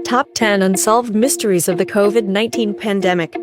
Top 10 Unsolved Mysteries of the COVID-19 Pandemic.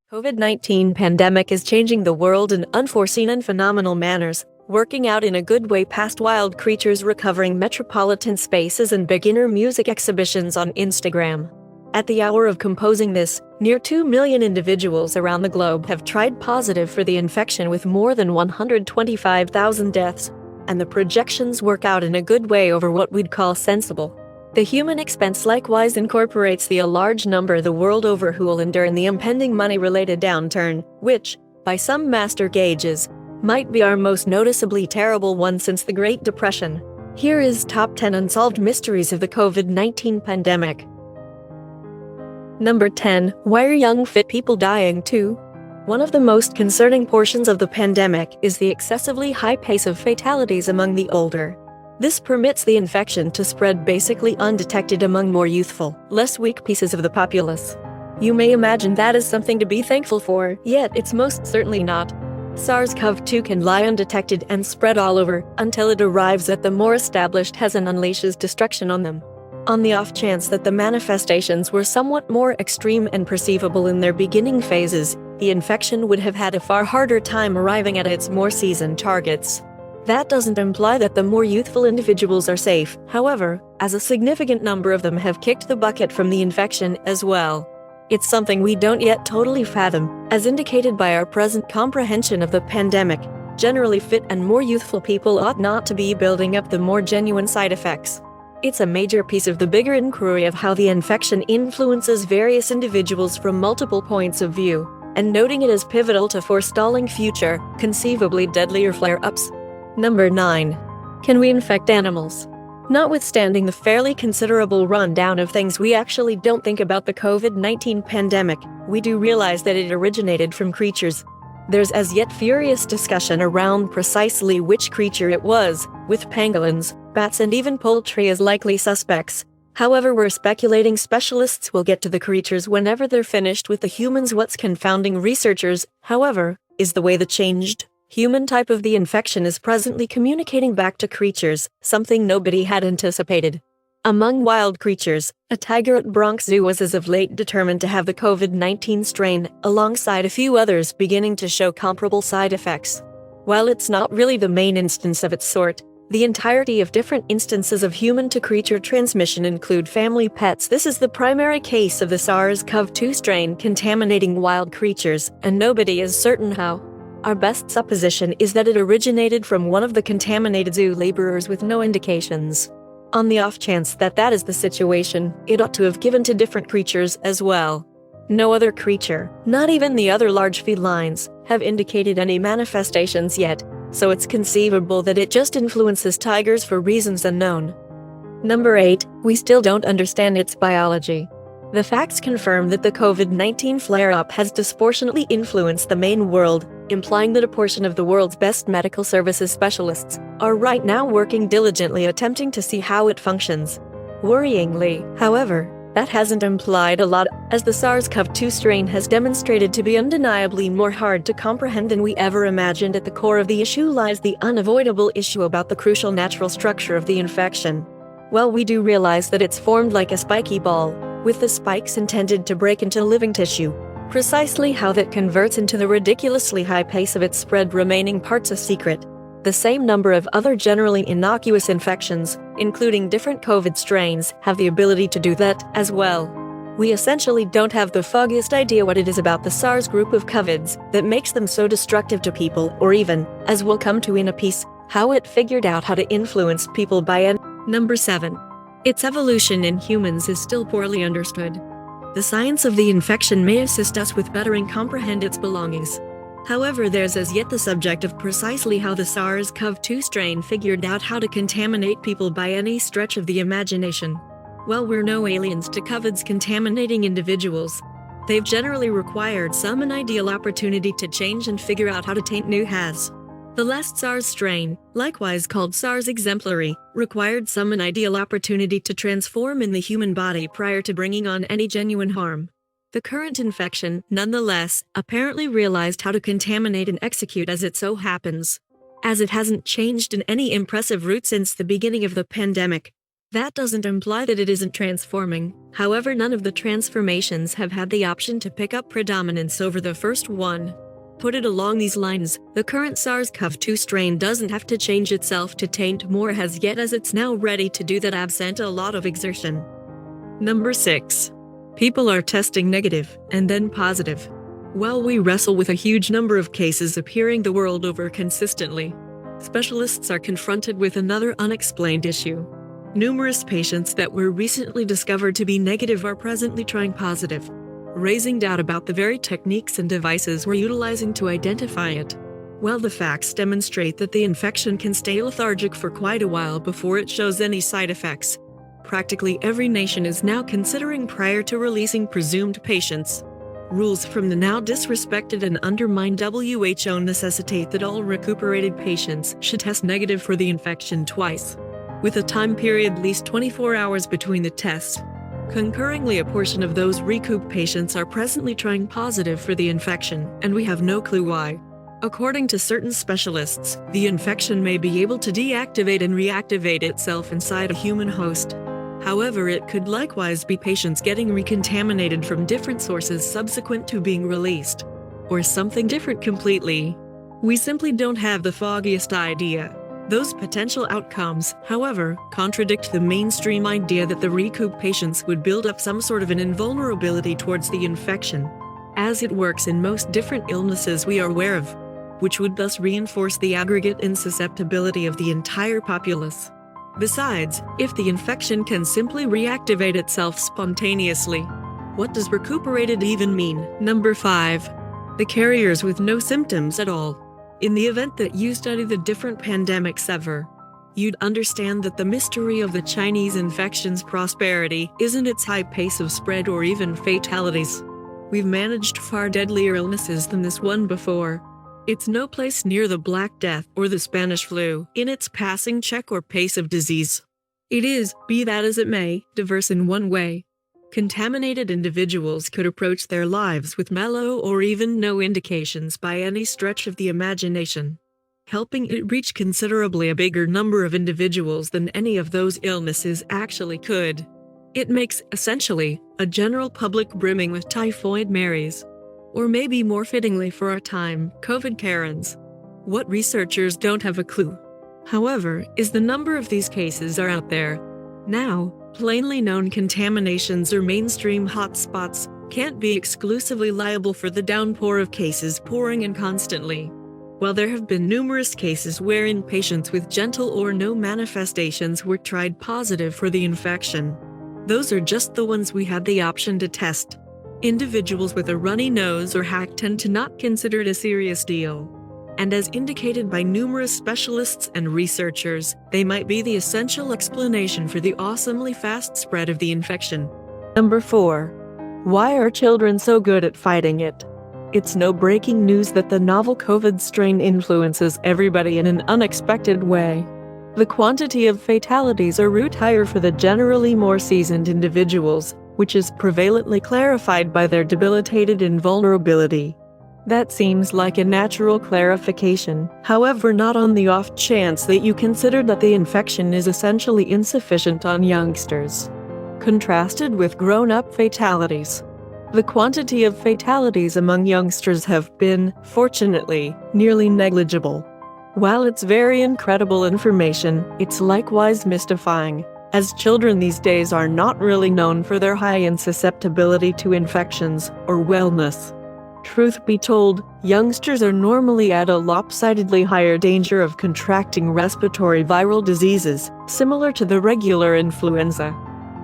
COVID-19 pandemic is changing the world in unforeseen and phenomenal manners, working out in a good way past wild creatures recovering metropolitan spaces and beginner music exhibitions on Instagram. At the hour of composing this, near 2 million individuals around the globe have tried positive for the infection with more than 125,000 deaths, and the projections work out in a good way over what we'd call sensible. The human expense likewise incorporates the large number the world over who will endure in the impending money-related downturn, which, by some master gauges, might be our most noticeably terrible one since the Great Depression. Here is Top 10 Unsolved Mysteries of the COVID-19 Pandemic. Number 10. Why are young fit people dying too? One of the most concerning portions of the pandemic is the excessively high pace of fatalities among the older. This permits the infection to spread basically undetected among more youthful, less weak pieces of the populace. You may imagine that is something to be thankful for, yet it's most certainly not. SARS-CoV-2 can lie undetected and spread all over until it arrives at the more established has and unleashes destruction on them. On the off chance that the manifestations were somewhat more extreme and perceivable in their beginning phases, the infection would have had a far harder time arriving at its more seasoned targets. That doesn't imply that the more youthful individuals are safe, however, as a significant number of them have kicked the bucket from the infection as well. It's something we don't yet totally fathom, as indicated by our present comprehension of the pandemic. Generally fit and more youthful people ought not to be building up the more genuine side effects. It's a major piece of the bigger inquiry of how the infection influences various individuals from multiple points of view, and noting it as pivotal to forestalling future, conceivably deadlier flare-ups. Number 9. Can we infect animals? Notwithstanding the fairly considerable rundown of things we actually don't think about the COVID-19 pandemic, we do realize that it originated from creatures. There's as yet furious discussion around precisely which creature it was, with pangolins, bats and even poultry as likely suspects. However, we're speculating specialists will get to the creatures whenever they're finished with the humans. What's confounding researchers, however, is the way the changed human type of the infection is presently communicating back to creatures, something nobody had anticipated. Among wild creatures, a tiger at Bronx Zoo was as of late determined to have the COVID-19 strain, alongside a few others beginning to show comparable side effects. While it's not really the main instance of its sort, the entirety of different instances of human-to-creature transmission include family pets. This is the primary case of the SARS-CoV-2 strain contaminating wild creatures, and nobody is certain how. Our best supposition is that it originated from one of the contaminated zoo laborers with no indications. On the off chance that that is the situation, it ought to have given to different creatures as well. No other creature, not even the other large felines, have indicated any manifestations yet, so it's conceivable that it just influences tigers for reasons unknown. Number 8. We still don't understand its biology. The facts confirm that the COVID-19 flare-up has disproportionately influenced the main world, implying that a portion of the world's best medical services specialists are right now working diligently attempting to see how it functions. Worryingly, however, that hasn't implied a lot, as the SARS-CoV-2 strain has demonstrated to be undeniably more hard to comprehend than we ever imagined. At the core of the issue lies the unavoidable issue about the crucial natural structure of the infection. Well, we do realize that it's formed like a spiky ball, with the spikes intended to break into living tissue. Precisely how that converts into the ridiculously high pace of its spread remaining parts a secret. The same number of other generally innocuous infections, including different COVID strains, have the ability to do that as well. We essentially don't have the foggiest idea what it is about the SARS group of COVIDs that makes them so destructive to people, or even, as we'll come to in a piece, how it figured out how to influence people by an. Number 7. Its evolution in humans is still poorly understood. The science of the infection may assist us with bettering comprehend its belongings. However, there's as yet the subject of precisely how the SARS-CoV-2 strain figured out how to contaminate people by any stretch of the imagination. Well, we're no aliens to COVID's contaminating individuals. They've generally required some an ideal opportunity to change and figure out how to taint new has. The last SARS strain, likewise called SARS exemplary, required some an ideal opportunity to transform in the human body prior to bringing on any genuine harm. The current infection, nonetheless, apparently realized how to contaminate and execute as it so happens. As it hasn't changed in any impressive route since the beginning of the pandemic, That doesn't imply that it isn't transforming. However, none of the transformations have had the option to pick up predominance over the first one. Put it along these lines, the current SARS-CoV-2 strain doesn't have to change itself to taint more as yet, as it's now ready to do that absent a lot of exertion. Number 6. People are testing negative and then positive. While we wrestle with a huge number of cases appearing the world over consistently, specialists are confronted with another unexplained issue. Numerous patients that were recently discovered to be negative are presently trying positive, raising doubt about the very techniques and devices we're utilizing to identify it. While the facts demonstrate that the infection can stay lethargic for quite a while before it shows any side effects, practically every nation is now considering prior to releasing presumed patients. Rules from the now disrespected and undermined WHO necessitate that all recuperated patients should test negative for the infection twice, with a time period at least 24 hours between the tests. Concurrently, a portion of those recoup patients are presently trying positive for the infection, and we have no clue why. According to certain specialists, the infection may be able to deactivate and reactivate itself inside a human host. However, it could likewise be patients getting recontaminated from different sources subsequent to being released, or something different completely. We simply don't have the foggiest idea. Those potential outcomes, however, contradict the mainstream idea that the recoup patients would build up some sort of an invulnerability towards the infection, as it works in most different illnesses we are aware of, which would thus reinforce the aggregate insusceptibility of the entire populace. Besides, if the infection can simply reactivate itself spontaneously, what does recuperated even mean? Number 5. The carriers with no symptoms at all. In the event that you study the different pandemics ever, you'd understand that the mystery of the Chinese infection's prosperity isn't its high pace of spread or even fatalities. We've managed far deadlier illnesses than this one before. It's no place near the Black Death or the Spanish flu in its passing check or pace of disease. It is, be that as it may, diverse in one way. Contaminated individuals could approach their lives with mellow or even no indications by any stretch of the imagination, helping it reach considerably a bigger number of individuals than any of those illnesses actually could. It makes, essentially, a general public brimming with typhoid Marys. Or maybe more fittingly for our time, COVID Karens. What researchers don't have a clue, however, is the number of these cases are out there. Now, plainly known contaminations or mainstream hotspots can't be exclusively liable for the downpour of cases pouring in constantly. While there have been numerous cases wherein patients with gentle or no manifestations were tried positive for the infection, those are just the ones we had the option to test. Individuals with a runny nose or hack tend to not consider it a serious deal. And as indicated by numerous specialists and researchers, they might be the essential explanation for the awesomely fast spread of the infection. Number 4. Why are children so good at fighting it? It's no breaking news that the novel COVID strain influences everybody in an unexpected way. The quantity of fatalities are root higher for the generally more seasoned individuals, which is prevalently clarified by their debilitated invulnerability. That seems like a natural clarification, however, not on the off chance that you consider that the infection is essentially insufficient on youngsters, contrasted with grown-up fatalities. The quantity of fatalities among youngsters have been, fortunately, nearly negligible. While it's very incredible information, it's likewise mystifying, as children these days are not really known for their high insusceptibility to infections or wellness. Truth be told, youngsters are normally at a lopsidedly higher danger of contracting respiratory viral diseases, similar to the regular influenza.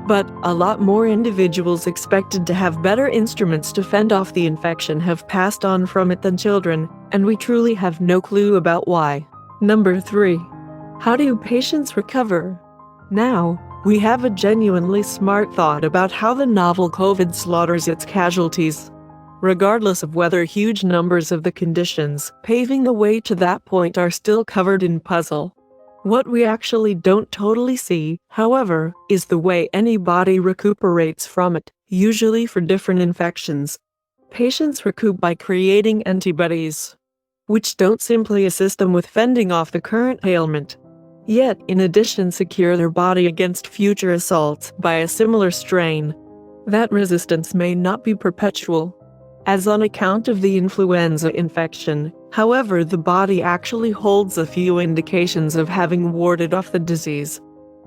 But a lot more individuals expected to have better instruments to fend off the infection have passed on from it than children, and we truly have no clue about why. Number 3. How do patients recover? Now, we have a genuinely smart thought about how the novel COVID slaughters its casualties. Regardless of whether huge numbers of the conditions paving the way to that point are still covered in puzzle. What we actually don't totally see, however, is the way any body recuperates from it, usually for different infections. Patients recoup by creating antibodies, which don't simply assist them with fending off the current ailment. yet in addition secure their body against future assaults by a similar strain. That resistance may not be perpetual, as on account of the influenza infection. However, the body actually holds a few indications of having warded off the disease.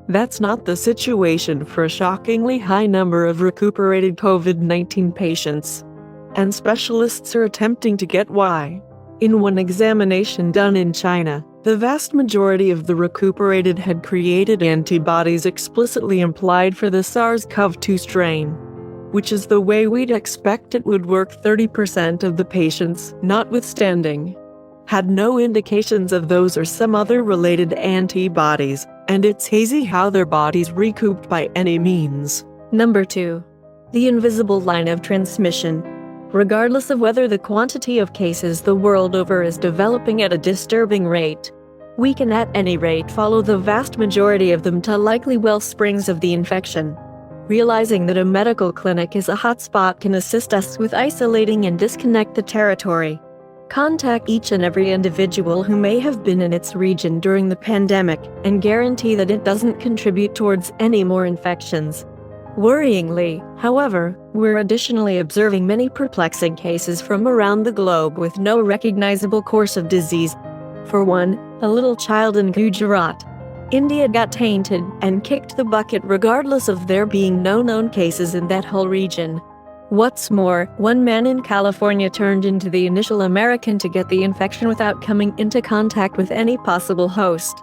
That's not the situation for a shockingly high number of recuperated COVID-19 patients, and specialists are attempting to get why. In one examination done in China, the vast majority of the recuperated had created antibodies explicitly implied for the SARS-CoV-2 strain, which is the way we'd expect it would work. 30% of the patients, notwithstanding, had no indications of those or some other related antibodies, and it's hazy how their bodies recouped by any means. Number 2. The invisible line of transmission. Regardless of whether the quantity of cases the world over is developing at a disturbing rate, we can at any rate follow the vast majority of them to likely well springs of the infection. Realizing that a medical clinic is a hotspot can assist us with isolating and disconnect the territory. Contact each and every individual who may have been in its region during the pandemic and guarantee that it doesn't contribute towards any more infections. Worryingly, however, we're additionally observing many perplexing cases from around the globe with no recognizable course of disease. For one, a little child in Gujarat, India got tainted and kicked the bucket regardless of there being no known cases in that whole region. What's more, one man in California turned into the initial American to get the infection without coming into contact with any possible host.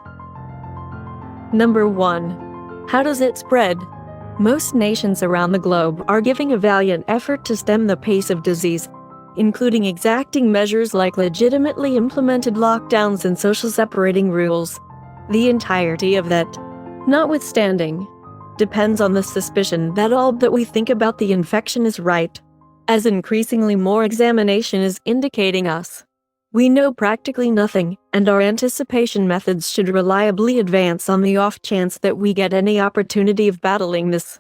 Number 1. How does it spread? Most nations around the globe are giving a valiant effort to stem the pace of disease, including exacting measures like legitimately implemented lockdowns and social separating rules. The entirety of that, notwithstanding, depends on the suspicion that all that we think about the infection is right, as increasingly more examination is indicating us. We know practically nothing, and our anticipation methods should reliably advance on the off chance that we get any opportunity of battling this.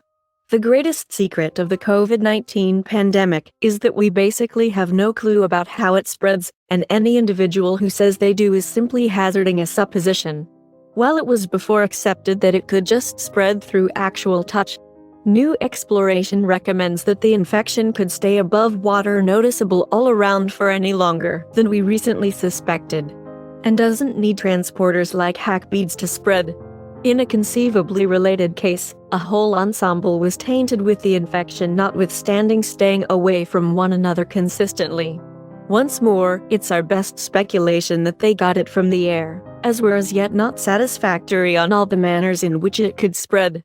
The greatest secret of the COVID-19 pandemic is that we basically have no clue about how it spreads, and any individual who says they do is simply hazarding a supposition. While it was before accepted that it could just spread through actual touch, new exploration recommends that the infection could stay above water noticeable all around for any longer than we recently suspected, and doesn't need transporters like hack beads to spread. In a conceivably related case, a whole ensemble was tainted with the infection notwithstanding staying away from one another consistently. Once more, it's our best speculation that they got it from the air, as we're as yet not satisfactory on all the manners in which it could spread.